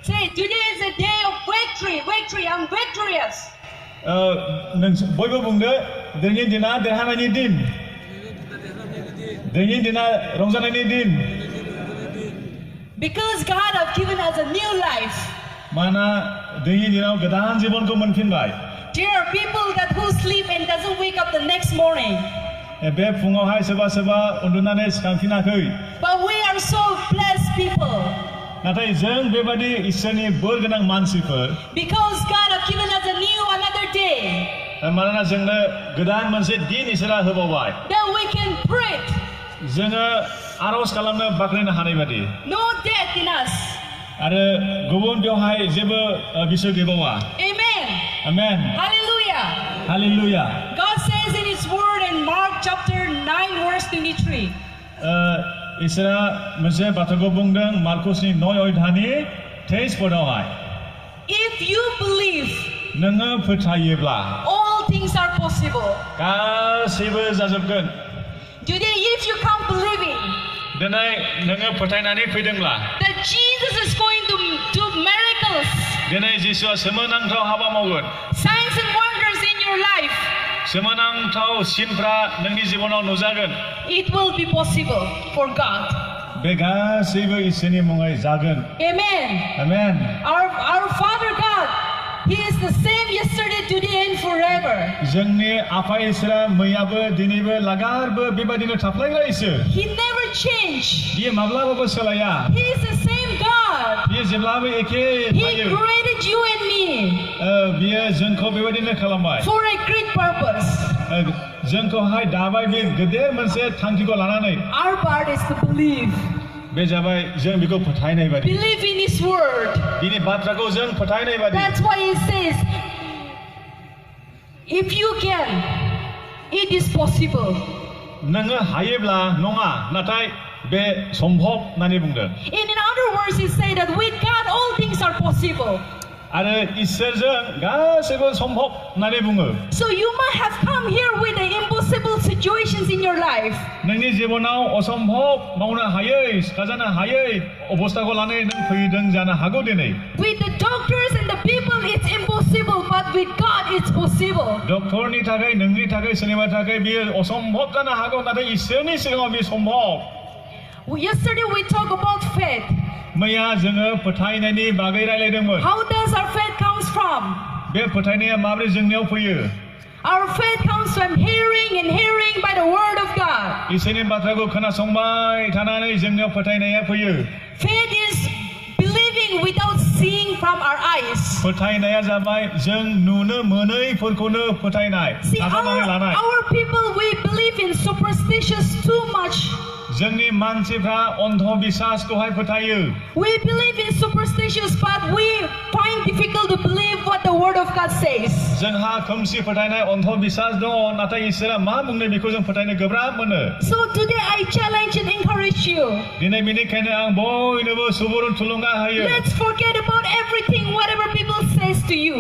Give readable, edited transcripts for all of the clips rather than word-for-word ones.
Say, today is a day of victory. Victory. I'm victorious. बयबो बुंदो दिनैनि दिना देरहानायनि दिन दिनैनि दिना रंजानायनि दिन Because God has given us a new life. मानोना दिनैनि दिनाव गोदान जिबनखौ मोनफिनबाय There are people that who sleep and doesn't wake up the next morning. बे फुङावहाय सोरबा उन्दुनानै सिखांफिनाखै But we are so blessed people. नाथाय जों बेबादि इसोरनि बोर गोनां मानसिफोर Because God has given us another day. मानोना जोंनो गोदान मोनसे दिन इसोरा होबावबाय That we can pray. जोङो आरज खालामनो बाख्नायनो हानाय बादि No death in us. आरो गुबुन बेवहाय जेबो बिसय गैबावा Amen. Amen Hallelujah. Hallelujah God says in His Word in Mark chapter 9 verse 23. इसोरा मोनसे बाथ्राखौ बुंदों मार्कसनि 9 अध्यायनि 23 पदआवहाय If you believe, नोङो फोथायोब्ला all things are possible. गासैबो जाजोबगोन Today, if you come believing दिनै नोङो फोथायनानै फैदोंब्ला that Jesus is going to do miracles, दिनै जिसुआ सोमोनांथाव हाबा मावगोन signs and wonders in your life, सोमोनांथाव सिनफ्रा नोंनि जिबनाव नुजागोन it will be possible for God. बे गासैबो इसोरनि मुङै जागोन Amen. Amen Our Father God, He is the same yesterday, today and forever. जोंनि आफा इसोरा मैयाबो दिनैबो लागारबो बेबादिनो थाफ्लायग्रा इसोर He never changed. बियो माब्लाबाबो सोलाया He is the same God. बियो जेब्लाबो एखे He थायो created you and me बियो जोंखौ बेबादिनो खालामबाय for a great purpose. जोंखौहाय दाबाय बे गेदेर मोनसे थांखिखौ लानानै Our part is to believe. बे जाबाय जों बेखौ फोथायनाय बादि Believe in His word. बिनि बाथ्राखौ जों फोथायनाय बादि That's why He says, if you can, it is possible. नोङो हायोब्ला नङा नाथाय बे सम्भब होननानै बुंदों In other words, He said that with God all things are possible. आरो इसोरजों गासैबो सम्भब होननानै बुङो So you might have come here with the impossible situations in your life. नोंनि जिबनाव असम्भब मावनो हायै सिखाजानो हायै अबस्थाखौ लानानै नों फैदों जानो हागौ दिनै With the doctors and the people, it's impossible, but with God, it's possible. डक्टरनि थाखाय नोंनि थाखाय सोरनिबा थाखाय बेयो असम्भब जानो हागौ नाथाय इसोरनि सिगाङाव बेयो सम्भब Yesterday we talked about faith. मैया जोङो फोथायनायनि बागै रायलायदोंमोन How does our faith comes from? बे फोथायनाया माबोरै जोंनियाव फैयो Our faith comes from hearing and hearing by the word of God. इसोरनि बाथ्राखौ खोनासंबाय थानानै जोंनियाव फोथायनाया फैयो Faith is believing without seeing from our eyes. फोथायनाया जाबाय जों नुनो मोनैफोरखौनो फोथायनाय See, नाजावनानै लानाय our people, we believe in superstitious too much. जोंनि मानसिफ्रा अन्धबिश्वासखौहाय फोथायो We believe in superstitious, but we find difficult to believe what the word of God says. जोंहा खोमसि फोथायनाय अन्धबिश्वास दङ नाथाय इसोरा मा बुंदों बेखौ जों फोथायनो गोब्राब mono So today I challenge and encourage you. दिनै बेनिखायनो आं बयनोबो सुबुरुन थुलुंगा होयो Let's forget about everything, whatever people says to you,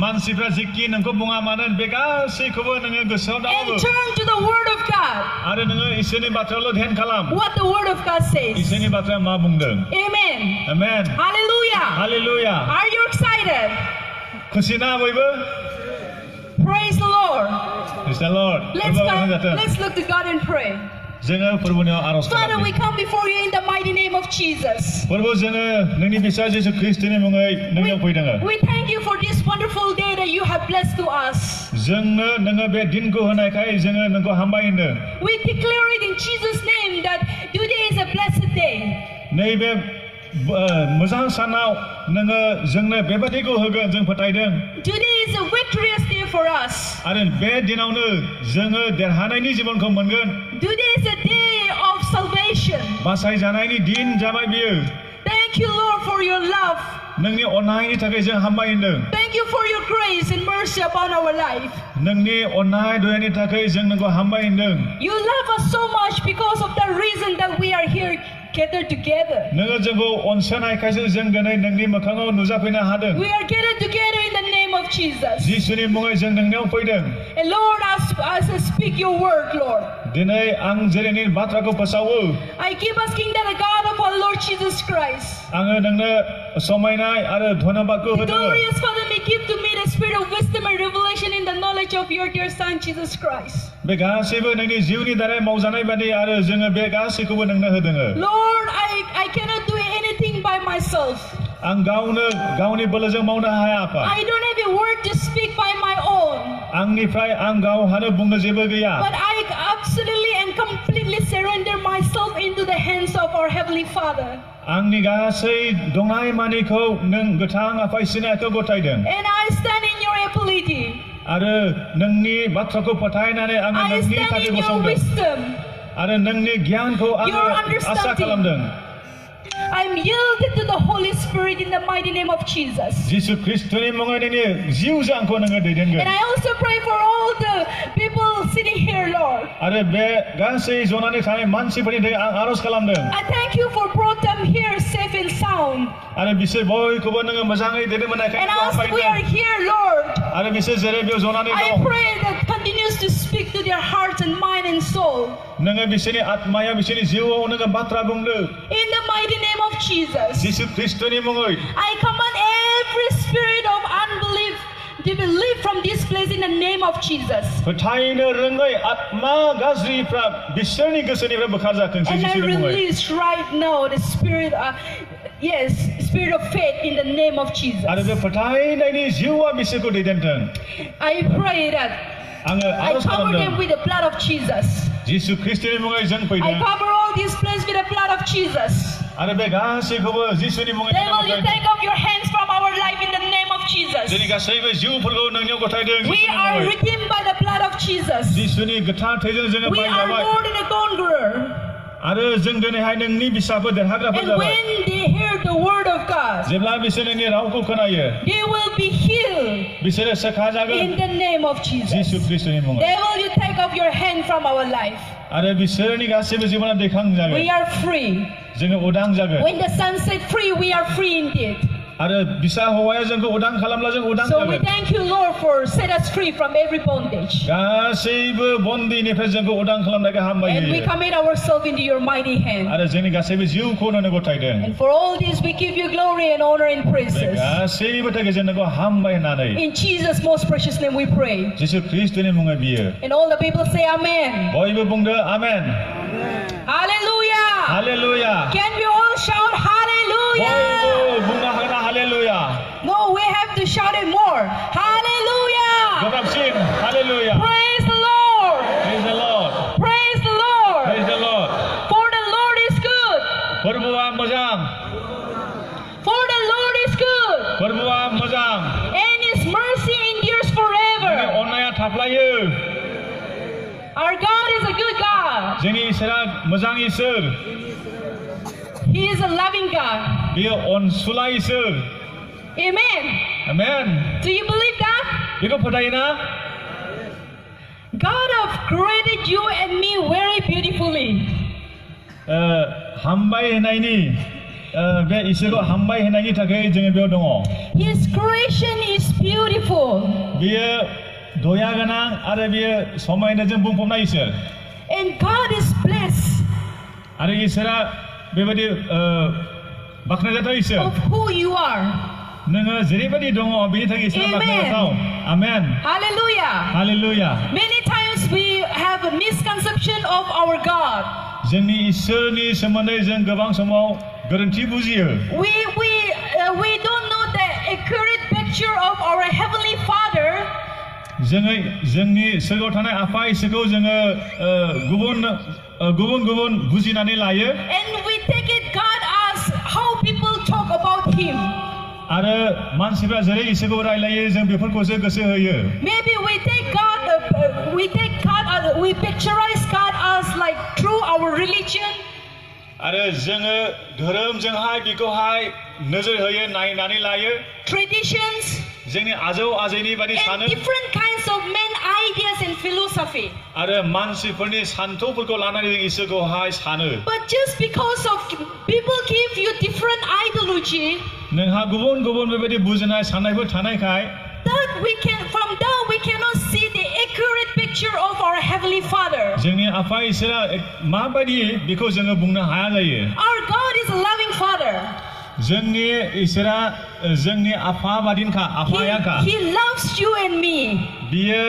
मानसिफ्रा जेखि नोंखौ बुङा मानो बे गासैखौबो नोङो गोसोआव and दालाबो turn to the word of God. आरो नोङो इसोरनि बाथ्रायावल' ध्यान खालाम What the word of God says. इसोरनि बाथ्राया मा बुंदों Amen. Amen Hallelujah. Hallelujah Are you excited? खुसिना बयबो Praise the Lord. Praise the Lord Let's look to God and pray. जोङो फोरबोनियाव आरज Father, we खालामो come before you in the mighty name of Jesus. फोरबो जोङो नोंनि बिसा जेसु ख्रिस्टनि मुङै नोंनियाव फैदों We thank you for this wonderful day that you have blessed to us. जोंनो नोङो बे दिनखौ होनायखाय जोङो नोंखौ हामबाय होनदों We declare it in Jesus' name that today is a blessed day. नैबे मोजां सानाव नोङो जोंनो बेबादिखौ होगोन जों फोथायदों Today is a victorious day for us. आरो बे दिनावनो जोङो देरहानायनि जिबनखौ मोनगोन Today is a day of salvation. बासायजानायनि दिन जाबाय बियो Thank you, Lord, for your love. नोंनि अननायनि थाखाय जों हामबाय होनदों Thank you for your grace and mercy upon our life. नोंनि अननाय दयानि थाखाय जों नोंखौ हामबाय होनदों You love us so much because of the reason that we are here gathered together. नोङो जोंखौ अनसायनायखायसो जों दिनै नोंनि मोखाङाव नुजाफैनो हादों We are gathered together in the name of Jesus. जिसुनि मुङै जों नोंनियाव फैदों And Lord, as I speak your word, Lord, दिनै आं जेरै नोंनि बाथ्राखौ फोसावो I keep asking that the God of all our Lord Jesus Christ. आङो नोंनो समायनाय आरो धन्यबादखौ The होदों glorious Father, may give to me the spirit of wisdom and revelation in the knowledge of your dear Son, Jesus Christ. बे गासैबो नोंनि जिउनि दारै मावजानाय बादि आरो जोङो बे गासैखौबो नोंनो होदों Lord, I cannot do anything by myself. आं गावनो गावनि बोलोजों मावनो हाया आफा I don't have a word to speak by my own. आंनिफ्राय आं गावहानो बुंनो जेबो गैया But I absolutely and completely surrender myself into the hands of our Heavenly Father. आंनि गासै दंनाय मानिखौ नों गोथां आफा इसोरनि आखायाव गथायदों And I stand in your ability. आरो नोंनि बाथ्राखौ फोथायनानै आङो I नोंनि stand थाखाय in your गसंदों wisdom. आरो नोंनि गियानखौ आङो Your आसा understanding. खालामदों I'm yielded to the Holy Spirit in the mighty name of Jesus. जिसु ख्रिस्टनि मुङै नोंनि जिउजों आंखौ नोङो दैदेनगोन And I also pray for all the people sitting here, Lord. आरो बे गासै जनानै थानाय मानसिफोरनि थाखाय आं आरज खालामदों I thank you for brought them here safe and sound. आरो बिसोर बयखौबो नोङो मोजाङै दैदेनबोनायखाय And as we are here, Lord, आरो बिसोर जेरै बेयाव जनानै I दं pray that continues to speak to their hearts and mind and soul. नोङो बिसोरनि आत्मायाव बिसोरनि जिउआव नोङो बाथ्रा बुंदो In the mighty name of Jesus, जिसु ख्रिस्टनि मुङै I command every spirit of unbelief to be leave from this place in the name of Jesus. फोथायनो रोङै आत्मा गाज्रिफ्रा बिसोरनि गोसोनिफ्राय बोखारजाथोंसै And I जिसुनि मुङै release right now the spirit, spirit of faith in the name of Jesus. आरो बे फोथायनायनि जिउआ बिसोरखौ दैदेनथों I pray that आङो I आरज cover them खालामदों with the blood of Jesus. जिसु ख्रिस्टनि मुङै जों I फैदों cover all this place with the blood of Jesus. आरो बे गासैखौबो जिसुनि मुङै Devil, you take off your hands from our life in the name of Jesus. जोंनि गासैबो जिउफोरखौ नोंनियाव गथायदों We जिसुनि are मुङै redeemed by the blood of Jesus. जिसुनि गोथार थैजों जोङो We are बायजाबाय more than a conqueror. आरो जों दिनैहाय नोंनि बिसाफोर देरहाग्राफोर And जाबाय when they hear the word of God, जेब्ला बिसोर नोंनि रावखौ खोनायो they will be healed बिसोरो सोखा जागोन in the name of जिसु Jesus. ख्रिस्टनि मुङै Devil, you take off your hand from our life. आरो बिसोरनि गासैबो जिबना दैखांजागोन We are free. जोङो उदां जागोन When the sun set free, we are free indeed. आरो बिसा हौवाया जोंखौ उदां खालामब्ला जों उदां So we जागोन thank you, Lord, for set us free from every bondage. गासैबो बन्दिनिफ्राय जोंखौ उदां खालामनायखौ हामबाय And we होयो commit ourselves into your mighty hand. आरो जोंनि गासैबो जिउखौ नोंनो गथायदों And for all this, we give you glory and honor and bay praises. गासैबो थाखाय जों नोंखौ हामबाय होननानै In Jesus' most precious name we pray. जिसु ख्रिस्टनि मुङै बियो And all the people say amen. बयबो बुंदो आमेन Hallelujah. Hallelujah Can we all shout hallelujah? बयबो बुंनो हागोन hallelujah No, we have to shout it more. Hallelujah. गोब्राबसिन hallelujah Praise the Lord. Praise the Lord Praise the Lord. Praise the Lord For the Lord is good. फोरबोआ मोजां For the Lord is good. फोरबोआ मोजां And his mercy endures जोंनि forever. अननाया थाफ्लायो Our God is a good God. जोंनि इसोरा मोजां इसोर He is a loving God. बियो अनसुला इसोर Amen. Amen Do you believe that? बेखौ फोथायोना God have created you and me very beautifully. हामबाय होनायनि बे इसोरखौ हामबाय होनायनि थाखाय जोङो बेयाव दङ His creation is beautiful. बियो दया गोनां आरो बियो समायनाजों बुंफबनाय इसोर And God is blessed आरो इसोरा बेबायदि बाख्नायजाथाव इसोर of who you are. नोङो जेरैबायदि दङ बेनि थाखाय इसोरा Amen. बाख्नायजाथाव amen Hallelujah. Hallelujah Many times we have a misconception of our God. जोंनि इसोरनि सोमोन्दै जों गोबां समाव गोरोन्थि बुजियो We don't know the accurate picture of our Heavenly Father. जोङो जोंनि सोरगोआव थानाय आफा इसोरखौ जोङो गुबुन गुबुन बुजिनानै लायो And we take it God as how people talk about Him. आरो मानसिफ्रा जेरै इसोरखौ रायलायो जों बेफोरखौसो गोसो होयो Maybe we take God, we picturize God as like through our religion. आरो जोङो धोरोमजोंहाय बेखौहाय नोजोर होयो नायनानै लायो Traditions जोंनि आजौ आजैनि बादि and सानो different kinds of men ideas and philosophy. आरो मानसिफोरनि सान्थौफोरखौ लानानै जों इसोरखौहाय सानो But just because of people give you different ideology, नोंहा गुबुन गुबुन बेबायदि बुजिनाय साननायफोर थानायखाय from that we cannot see the accurate picture picture of our Heavenly Father. जोंनि आफा इसोरा माबायदि बेखौ जोङो बुंनो हाया जायो Our God is a loving Father. जोंनि इसोरा जोंनि आफा बादिनखा आफायाखा He loves you and me. बियो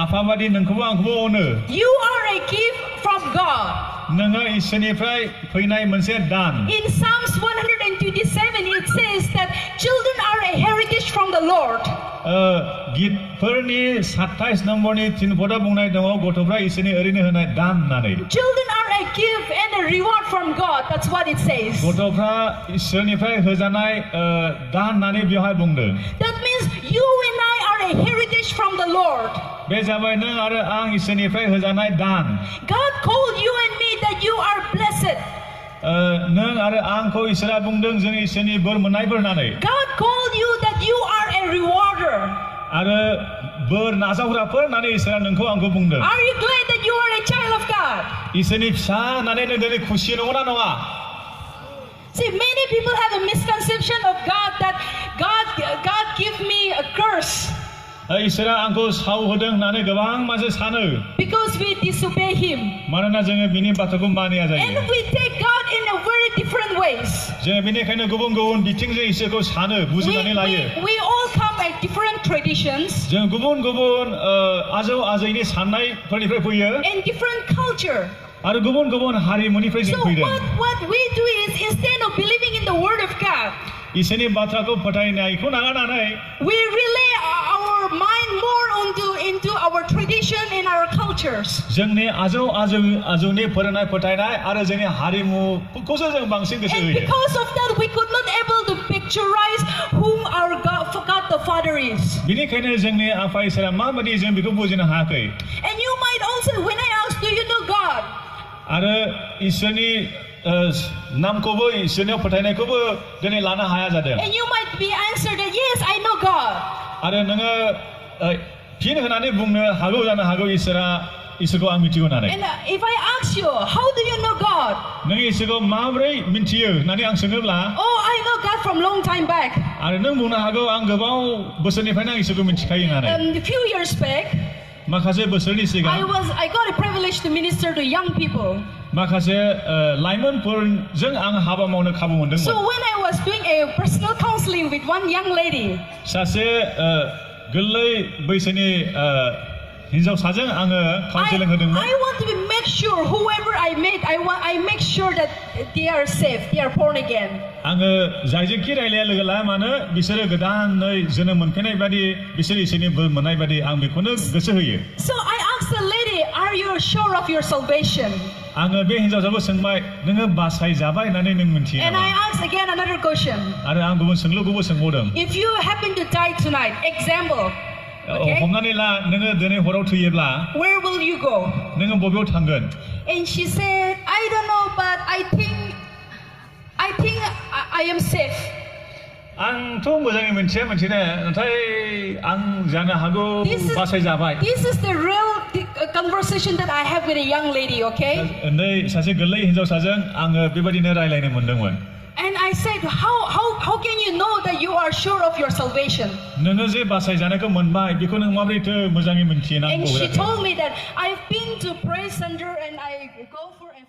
आफा बादि नोंखौबो आंखौबो अनो You are a gift from God. नोङो इसोरनिफ्राय फैनाय मोनसे दान In Psalms 127 it says that children are a heritage from the Lord. गितफोरनि 27 नम्बरनि 3 पदआव बुंनाय दङ गथ'फ्रा इसोरनि ओरैनो होनाय दान होननानै Children are a gift and a reward from God. That's what it says. गथ'फ्रा इसोरनिफ्राय होजानाय दान होननानै बेवहाय बुंदों That means you and I are a heritage from the Lord. बे जाबाय नों आरो आं इसोरनिफ्राय होजानाय दान God called you and me that you are blessed. नों आरो आंखौ इसोरा बुंदों जों इसोरनि बोर मोननायफोर होननानै God called you that you are a rewarder. आरो बोर नाजावग्राफोर होननानै इसोरा नोंखौ आंखौ बुंदों Are you glad that you are a child of God? इसोरनि फिसा होननानै नों दिनै खुसि नंगौना नङा See, many people have a misconception of God that God give me a curse इसोरा आंखौ साव होदों होननानै गोबां मानसि सानो because we disobey Him. मानोना जोङो बिनि बाथ्राखौ मानिया जायो And we take God in a very different ways. जोङो बेनिखायनो गुबुन गुबुन बिथिंजों इसोरखौ सानो बुजिनानै लायो We all come at different traditions जों गुबुन गुबुन आजौ आजैनि साननायफोरनिफ्राय फैयो and different culture. आरो गुबुन गुबुन हारिमुनिफ्राय So जों फैदों what we do is instead of believing in the Word of God, इसोरनि बाथ्राखौ फोथायनायखौ नागारनानै we relay our mind more into our tradition and our cultures. जोंनि आजौनि फोरोंनाय फोथायनाय आरो जोंनि हारिमुखौसो जों बांसिन गोसो And होयो because of that, we could not able to picturize whom our God the Father is. बेनिखायनो जोंनि आफा इसोरा माबायदि जों बेखौ बुजिनो हायाखै And you might also, when I ask, do you know God? आरो इसोरनि नामखौबो इसोरनियाव फोथायनायखौबो दिनै लानो हाया जादों And you might be answered that yes, I know God. आरो नोङो फिन होनानै बुंनो हागौ जानो हागौ इसोरखौ आं मिथिगौ होननानै And if I ask you, how do you know God? नों इसोरखौ माबोरै मिथियो होननानै आं सोङोब्ला Oh, I know God from long time back. आरो नों बुंनो हागौ आं गोबाव बोसोरनिफ्रायनो आं इसोरखौ मिथिखायो होननानै A few years back, माखासे बोसोरनि सिगां I got a privilege to minister to young people. माखासे लाइमोनफोरजों आं हाबा मावनो खाबु So मोनदोंमोन when I was doing a personal counseling with one young lady, सासे गोरलै बैसोनि हिन्जावसाजों आङो काउन्सेलिं होदोंमोन I want to make sure whoever I meet, I make sure that they are safe, they are born again. आङो जायजोंखि रायलाया लोगो लाया मानो बिसोरो गोदानै जोनोम मोनफिननाय बादि बिसोर इसोरनि बोर मोननाय बादि आं बेखौनो गोसो होयो So I asked the lady, are you sure of your salvation? आङो बे हिन्जावसाखौ सोंबाय नोङो बासायजाबाय होननानै नों मिथियो And नामा I asked again another question. आरो आं गुबुन सोंलुखौबो सोंबावदों If you happen to die tonight, example, okay, हमनानै ला नोङो दिनै हराव थैयोब्ला where will you go? नोङो बबेयाव थांगोन And she said, I don't know, but I think I am safe. आंथ' मोजाङै मिथिया मिथिनाया नाथाय आं जानो हागौ बासायजाबाय This is the real conversation that I have with a young lady, okay? उन्दै सासे गोरलै हिन्जावसाजों आङो बेबायदिनो रायलायनो मोनदोंमोन And I said, how can you know that you are sure of your salvation? नोङो जे बासायजानायखौ मोनबाय बेखौ नों माबोरैथो मोजाङै मिथियो And she नांगौ told me that I've been to praise center and I go for a